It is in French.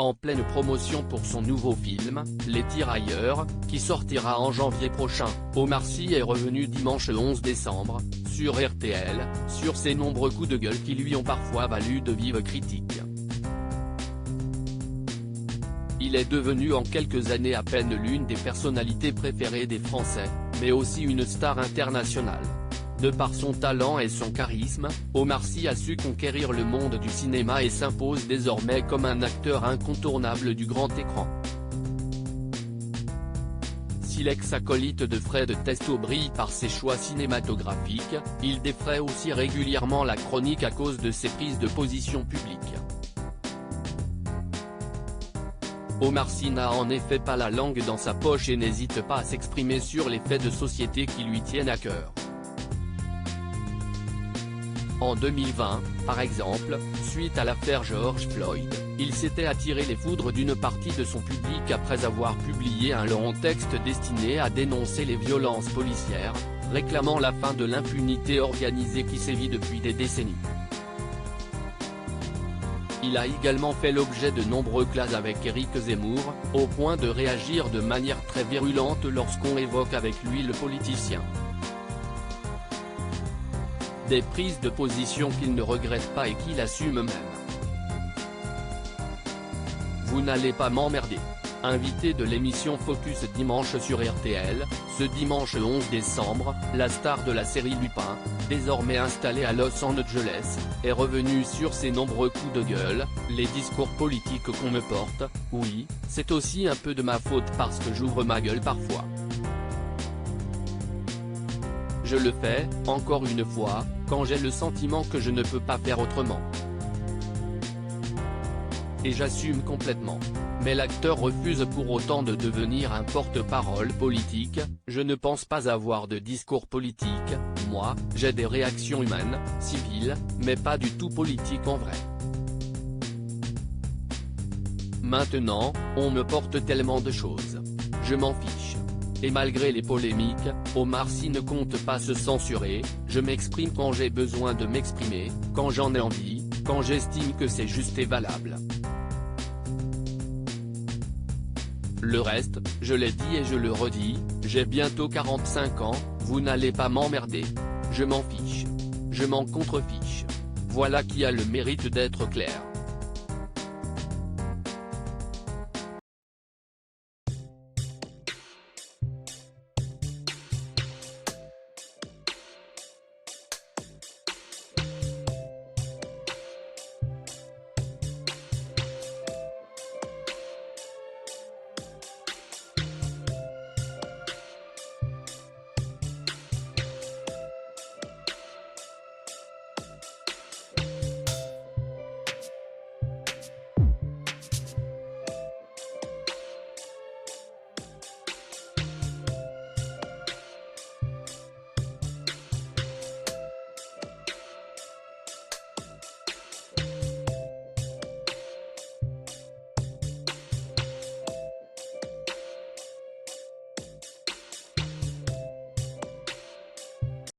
En pleine promotion pour son nouveau film, Les Tirailleurs, qui sortira en janvier prochain, Omar Sy est revenu dimanche 11 décembre, sur RTL, sur ses nombreux coups de gueule qui lui ont parfois valu de vives critiques. Il est devenu en quelques années à peine l'une des personnalités préférées des Français, mais aussi une star internationale. De par son talent et son charisme, Omar Sy a su conquérir le monde du cinéma et s'impose désormais comme un acteur incontournable du grand écran. Si l'ex-acolyte de Fred Testo brille par ses choix cinématographiques, il défraie aussi régulièrement la chronique à cause de ses prises de position publiques. Omar Sy n'a en effet pas la langue dans sa poche et n'hésite pas à s'exprimer sur les faits de société qui lui tiennent à cœur. En 2020, par exemple, suite à l'affaire George Floyd, il s'était attiré les foudres d'une partie de son public après avoir publié un long texte destiné à dénoncer les violences policières, réclamant la fin de l'impunité organisée qui sévit depuis des décennies. Il a également fait l'objet de nombreux clashs avec Éric Zemmour, au point de réagir de manière très virulente lorsqu'on évoque avec lui le politicien. Des prises de position qu'il ne regrette pas et qu'il assume même. Vous n'allez pas m'emmerder. Invité de l'émission Focus dimanche sur RTL, ce dimanche 11 décembre, la star de la série Lupin, désormais installée à Los Angeles, est revenue sur ses nombreux coups de gueule, les discours politiques qu'on me porte, oui, c'est aussi un peu de ma faute parce que j'ouvre ma gueule parfois. Je le fais, encore une fois, quand j'ai le sentiment que je ne peux pas faire autrement. Et j'assume complètement. Mais l'acteur refuse pour autant de devenir un porte-parole politique. Je ne pense pas avoir de discours politique, moi, j'ai des réactions humaines, civiles, mais pas du tout politiques en vrai. Maintenant, on me porte tellement de choses. Je m'en fiche. Et malgré les polémiques, Omar Sy ne compte pas se censurer, je m'exprime quand j'ai besoin de m'exprimer, quand j'en ai envie, quand j'estime que c'est juste et valable. Le reste, je l'ai dit et je le redis, j'ai bientôt 45 ans, vous n'allez pas m'emmerder. Je m'en fiche. Je m'en contrefiche. Voilà qui a le mérite d'être clair.